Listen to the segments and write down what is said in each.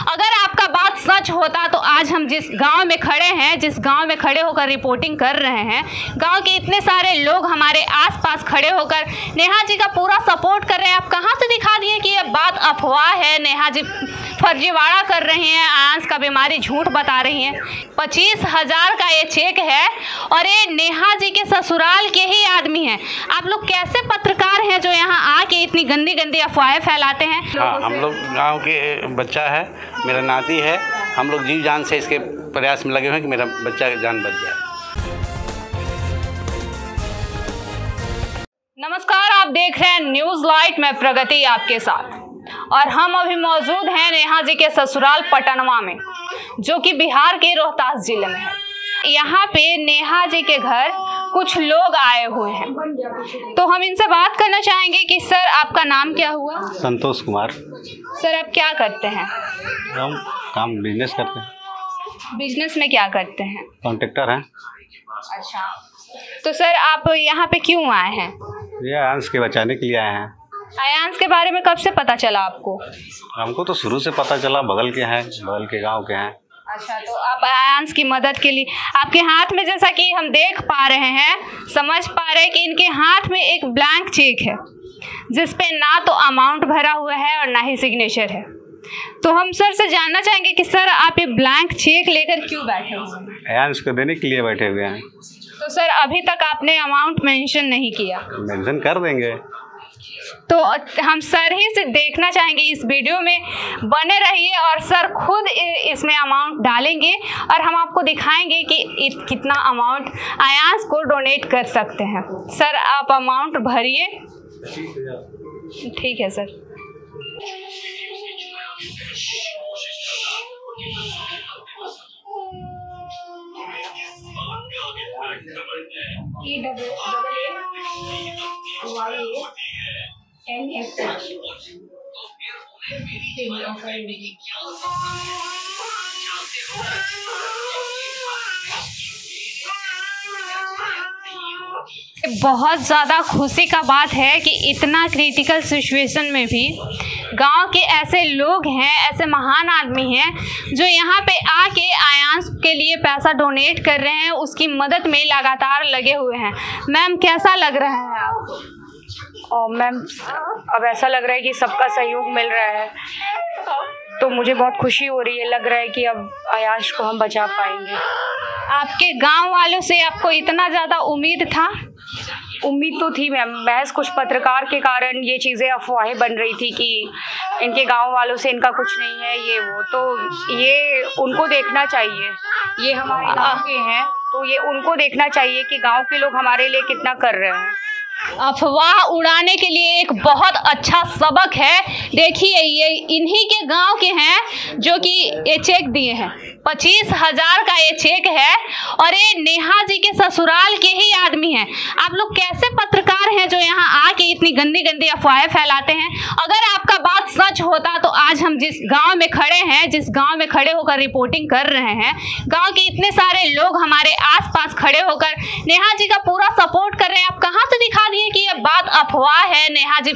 अगर आपका बात सच होता तो आज हम जिस गांव में खड़े हैं, जिस गांव में खड़े होकर रिपोर्टिंग कर रहे हैं, गांव के इतने सारे लोग हमारे आसपास खड़े होकर नेहा जी का पूरा सपोर्ट कर रहे हैं। आप कहां से दिखा दिए कि ये बात अफवाह है, नेहा जी फर्जीवाड़ा कर रही हैं, आंस का बीमारी झूठ बता रही हैं। 25,000 का ये चेक है और ये नेहा जी के ससुराल के ही आदमी हैं। आप लोग कैसे पत्रकार हैं जो यहाँ आके इतनी गंदी गंदी अफवाहें फैलाते हैं? हाँ, हम लोग गांव के बच्चा है, मेरा नाती है। हम लोग जीव जान से इसके प्रयास में लगे हुए हैं कि मेरा बच्चा की जान बच जाए। नमस्कार, आप देख रहे हैं न्यूज़ लाइट में प्रगति आपके साथ, और हम अभी मौजूद हैं नेहा जी के ससुराल पटनवा में, जो कि बिहार के रोहतास जिले में है। यहाँ पे नेहा जी के घर कुछ लोग आए हुए हैं, तो हम इनसे बात करना चाहेंगे कि सर आपका नाम क्या हुआ? संतोष कुमार। सर आप क्या करते हैं? हम काम बिजनेस करते हैं। बिजनेस में क्या करते हैं? कॉन्ट्रैक्टर हैं। अच्छा, तो सर आप यहाँ पे क्यों आए हैं? ये आयांश के बचाने के लिए आए हैं। आयांश के बारे में कब से पता चला आपको? हमको तो शुरू से पता चला, बगल के हैं, बगल के गांव के हैं। अच्छा, तो आप आयांश की मदद के लिए, आपके हाथ में जैसा कि हम देख पा रहे हैं, समझ पा रहे हैं कि इनके हाथ में एक ब्लैंक चेक है, जिस पे ना तो अमाउंट भरा हुआ है और ना ही सिग्नेचर है। तो हम सर से जानना चाहेंगे कि सर आप ये ब्लैंक चेक लेकर क्यों बैठे हुए हैं? आयांश को देने के लिए बैठे हुए हैं। तो सर अभी तक आपने अमाउंट मेंशन नहीं किया? मेंशन कर देंगे। तो हम सर ही से देखना चाहेंगे, इस वीडियो में बने रहिए और सर खुद इसमें अमाउंट डालेंगे और हम आपको दिखाएंगे कि कितना अमाउंट आयांश को डोनेट कर सकते हैं। सर आप अमाउंट भरिए। ठीक है सर। बहुत ज़्यादा खुशी का बात है कि इतना क्रिटिकल सिचुएशन में भी गांव के ऐसे लोग हैं, ऐसे महान आदमी हैं जो यहाँ पे आके आयांश के लिए पैसा डोनेट कर रहे हैं, उसकी मदद में लगातार लगे हुए हैं। मैम कैसा लग रहा है आपको? और मैम अब ऐसा लग रहा है कि सबका सहयोग मिल रहा है, तो मुझे बहुत खुशी हो रही है। लग रहा है कि अब आयांश को हम बचा पाएंगे। आपके गांव वालों से आपको इतना ज़्यादा उम्मीद था? उम्मीद तो थी मैम, महज कुछ पत्रकार के कारण ये चीज़ें अफवाहें बन रही थी कि इनके गांव वालों से इनका कुछ नहीं है, ये वो। तो ये उनको देखना चाहिए, ये हमारे गांव के हैं, तो ये उनको देखना चाहिए कि गांव के लोग हमारे लिए कितना कर रहे हैं। अफवाह उड़ाने के लिए एक बहुत अच्छा सबक है। देखिए ये इन्हीं के गांव के हैं जो कि ये चेक दिए हैं। 25,000 का ये चेक है और ये नेहा जी के ससुराल के ही आदमी हैं। आप लोग कैसे पत्रकार हैं जो यहाँ आके इतनी गंदी गंदी अफवाहें फैलाते हैं? अगर आपका बात सच होता तो आज हम जिस गांव में खड़े हैं, जिस गांव में खड़े होकर रिपोर्टिंग कर रहे हैं, गांव के इतने सारे लोग हमारे आसपास खड़े होकर नेहा जी का पूरा सपोर्ट कर रहे हैं। आप कहाँ से दिखा दिए कि ये बात अफवाह है, नेहा जी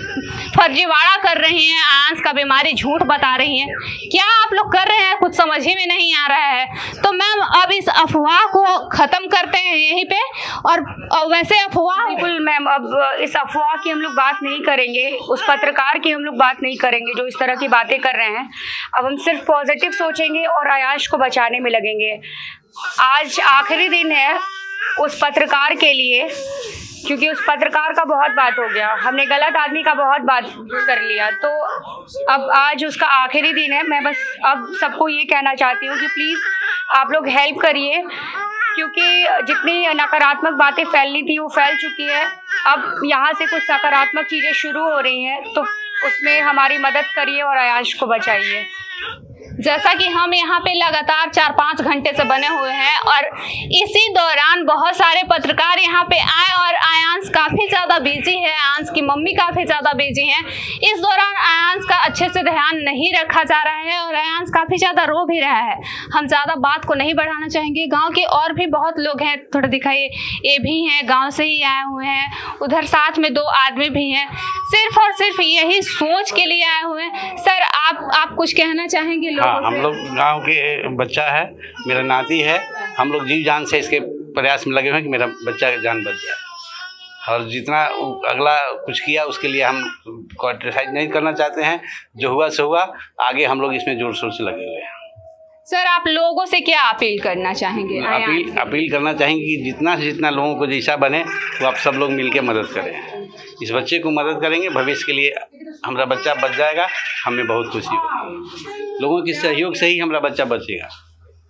फर्जीवाड़ा कर रही हैं, आंस का बीमारी झूठ बता रही हैं? क्या आप लोग कर रहे हैं, कुछ समझ ही में नहीं आ रहा है। तो मैम अब इस अफवाह को खत्म करते हैं यहीं पे, और वैसे अफवाह बिल्कुल मैम, अब इस अफवाह की हम लोग बात नहीं करेंगे, उस पत्रकार की हम लोग बात नहीं करेंगे जो इस तरह की बातें कर रहे हैं। अब हम सिर्फ पॉजिटिव सोचेंगे और आयांश को बचाने में लगेंगे। आज आखिरी दिन है उस पत्रकार के लिए, क्योंकि उस पत्रकार का बहुत बात हो गया, हमने गलत आदमी का बहुत बात कर लिया, तो अब आज उसका आखिरी दिन है। मैं बस अब सबको ये कहना चाहती हूँ कि प्लीज़ आप लोग हेल्प करिए, क्योंकि जितनी नकारात्मक बातें फैलनी थी वो फैल चुकी है। अब यहाँ से कुछ सकारात्मक चीज़ें शुरू हो रही हैं, तो उसमें हमारी मदद करिए और आयांश को बचाइए। जैसा कि हम यहाँ पे लगातार 4-5 घंटे से बने हुए हैं और इसी दौरान बहुत सारे पत्रकार यहाँ पे आए और आयांश काफ़ी ज़्यादा बिजी है, आयांश की मम्मी काफ़ी ज़्यादा बिजी हैं। इस दौरान आयांश का अच्छे से ध्यान नहीं रखा जा रहा है और आयांश काफ़ी ज़्यादा रो भी रहा है। हम ज़्यादा बात को नहीं बढ़ाना चाहेंगे। गाँव के और भी बहुत लोग हैं, थोड़ा दिखाइए, ये भी हैं, गाँव से ही आए हुए हैं, उधर साथ में 2 आदमी भी हैं, सिर्फ और सिर्फ यही सोच के लिए आए हुए हैं। सर आप कुछ कहना चाहेंगे लोगों हाँ, से? हम लोग गांव के बच्चा है, मेरा नाती है, हम लोग जीव जान से इसके प्रयास में लगे हुए हैं कि मेरा बच्चा जान बच जाए। और जितना अगला कुछ किया उसके लिए हम क्रिटिसाइज नहीं करना चाहते हैं। जो हुआ सो हुआ, आगे हम लोग इसमें जोर शोर से लगे हुए हैं। सर, आप लोगों से क्या अपील करना चाहेंगे? अपील करना चाहेंगे कि जितना से जितना लोगों को जैसा बने तो आप सब लोग मिलकर मदद करें। इस बच्चे को मदद करेंगे, भविष्य के लिए हमारा बच्चा बच जाएगा, हमें बहुत खुशी होगी। लोगों के सहयोग से ही हमारा बच्चा बचेगा।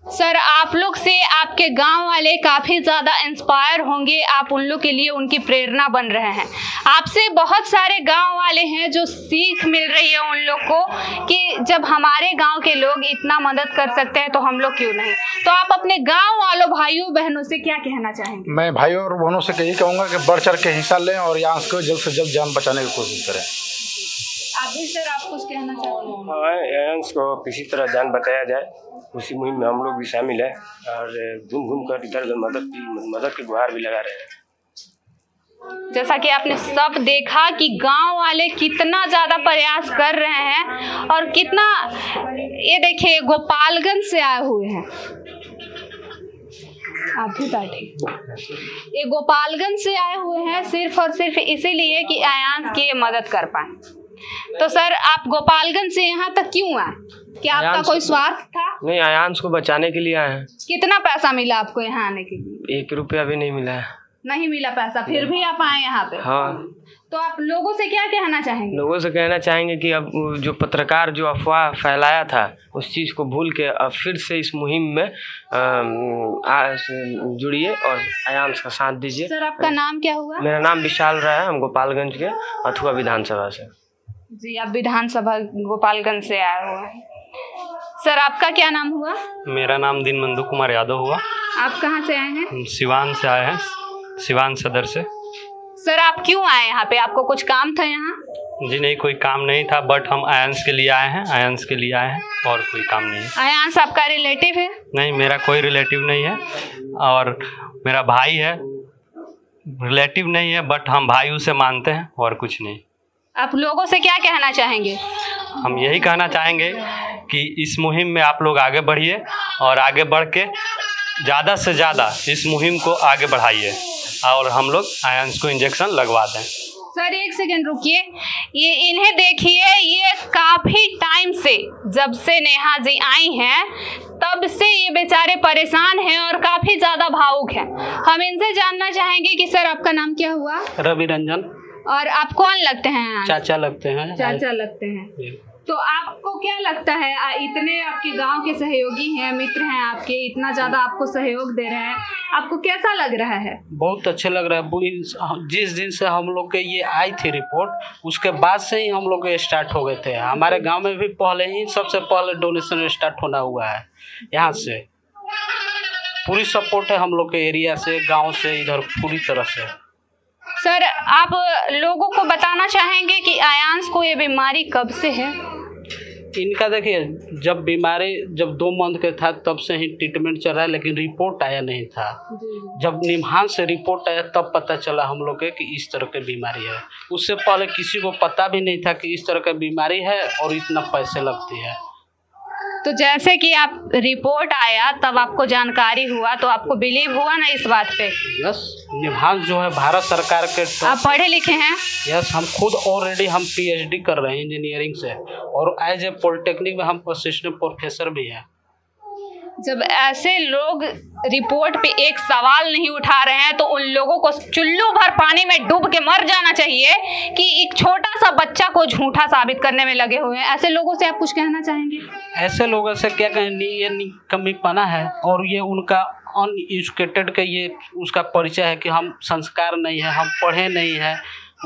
सर, आप लोग से आपके गांव वाले काफ़ी ज़्यादा इंस्पायर होंगे, आप उन लोग के लिए उनकी प्रेरणा बन रहे हैं। आपसे बहुत सारे गांव वाले हैं जो सीख मिल रही है उन लोग को कि जब हमारे गांव के लोग इतना मदद कर सकते हैं तो हम लोग क्यों नहीं। तो आप अपने गांव वालों भाइयों बहनों से क्या कहना चाहेंगे? मैं भाइयों और बहनों से यही कहूँगा कि बढ़ चढ़ के हिस्सा लें और यहाँ को जल्द से जल्द जान बचाने की कोशिश करें। अभी सर, आप कुछ कहना चाहते हैं? आयांश को किसी तरह जान बचाया जाए, उसी मुहिम में हम लोग भी शामिल हैं और घूम कर इधर उधर मदद की गुहार भी लगा रहे हैं। जैसा कि आपने सब देखा कि गांव वाले कितना ज़्यादा प्रयास कर रहे हैं और कितना, ये देखिए गोपालगंज से आए हुए हैं। आप भी बैठे, ये गोपालगंज से आए हुए हैं सिर्फ और सिर्फ इसीलिए कि आयांश की मदद कर पाए। तो सर, आप गोपालगंज से यहाँ तक क्यों आए? क्या आपका कोई स्वार्थ था? नहीं, आयांश को बचाने के लिए आए हैं। कितना पैसा मिला आपको यहाँ आने के लिए? 1 रुपया भी नहीं मिला है। नहीं मिला पैसा, फिर भी आप आए यहाँ पे? हाँ। तो आप लोगों से क्या कहना चाहेंगे? लोगों से कहना चाहेंगे कि अब जो पत्रकार जो अफवाह फैलाया था उस चीज़ को भूल के अब फिर से इस मुहिम में जुड़िए और आयांश का साथ दीजिए। सर, आपका नाम क्या हुआ? मेरा नाम विशाल रहा है, हम गोपालगंज के अथुआ विधानसभा से। जी, आप विधानसभा गोपालगंज से आए हुए हैं। सर, आपका क्या नाम हुआ? मेरा नाम दीनबंधु कुमार यादव हुआ। आप कहाँ से आए हैं? सिवान से आए हैं, सिवान सदर से। सर, आप क्यों आए यहाँ पे? आपको कुछ काम था यहाँ? जी नहीं, कोई काम नहीं था, बट हम आयांश के लिए आए हैं, आयांश के लिए आए हैं और कोई काम नहीं है। आयांश आपका रिलेटिव है? नहीं, मेरा कोई रिलेटिव नहीं है और मेरा भाई है, रिलेटिव नहीं है, बट हम भाई उसे मानते हैं और कुछ नहीं। आप लोगों से क्या कहना चाहेंगे? हम यही कहना चाहेंगे कि इस मुहिम में आप लोग आगे बढ़िए और आगे बढ़ के ज़्यादा से ज़्यादा इस मुहिम को आगे बढ़ाइए और हम लोग आयांश को इंजेक्शन लगवा दें। सर, एक सेकंड रुकिए, ये इन्हें देखिए, ये काफ़ी टाइम से, जब से नेहा जी आई हैं तब से ये बेचारे परेशान हैं और काफ़ी ज़्यादा भावुक हैं। हम इनसे जानना चाहेंगे कि सर, आपका नाम क्या हुआ? रवि रंजन। और आप कौन लगते हैं? चाचा लगते हैं। चाचा लगते हैं। तो आपको क्या लगता है, इतने आपके गांव के सहयोगी हैं, मित्र हैं आपके, इतना ज़्यादा आपको सहयोग दे रहे हैं, आपको कैसा लग रहा है? बहुत अच्छा लग रहा है। जिस दिन से हम लोग के ये आई थी रिपोर्ट, उसके बाद से ही हम लोग स्टार्ट हो गए थे। हमारे गांव में भी पहले ही सबसे पहले डोनेशन स्टार्ट होना हुआ है। यहाँ से पूरी सपोर्ट है हम लोग के एरिया से, गाँव से, इधर पूरी तरह से। सर, आप लोगों को बताना चाहेंगे कि आयांश को ये बीमारी कब से है? इनका देखिए, जब बीमारी 2 मंथ के था तब से ही ट्रीटमेंट चल रहा है, लेकिन रिपोर्ट आया नहीं था। जब निमहांस से रिपोर्ट आया तब पता चला हम लोग के कि इस तरह की बीमारी है। उससे पहले किसी को पता भी नहीं था कि इस तरह की बीमारी है और इतना पैसे लगती है। तो जैसे कि आप रिपोर्ट आया तब आपको जानकारी हुआ, तो आपको बिलीव हुआ ना इस बात पे? यस, निमहांस जो है भारत सरकार के। आप पढ़े लिखे हैं? यस, हम खुद ऑलरेडी हम PhD कर रहे हैं इंजीनियरिंग से और एज ए पॉलिटेक्निक में हम असिस्टेंट प्रोफेसर भी हैं। जब ऐसे लोग रिपोर्ट पे एक सवाल नहीं उठा रहे हैं तो उन लोगों को चुल्लू भर पानी में डूब के मर जाना चाहिए कि एक छोटा सा बच्चा को झूठा साबित करने में लगे हुए हैं। ऐसे लोगों से आप कुछ कहना चाहेंगे? ऐसे लोगों से क्या कहें, ये कमीपना है और ये उनका अनएजुकेटेड का ये उसका परिचय है कि हम संस्कार नहीं है, हम पढ़े नहीं है,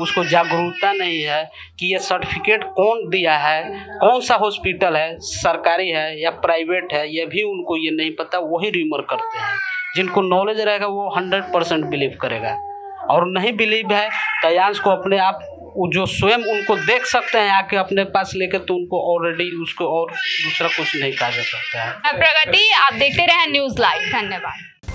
उसको जागरूकता नहीं है कि ये सर्टिफिकेट कौन दिया है, कौन सा हॉस्पिटल है, सरकारी है या प्राइवेट है, ये भी उनको ये नहीं पता, वही र्यूमर करते हैं। जिनको नॉलेज रहेगा वो 100% बिलीव करेगा और नहीं बिलीव है तो आयांश को अपने आप जो स्वयं उनको देख सकते हैं आके अपने पास लेकर, तो उनको ऑलरेडी उसको और दूसरा कुछ नहीं कहा जा सकता है। प्रगति, आप देखते रहें न्यूज़ लाइव। धन्यवाद।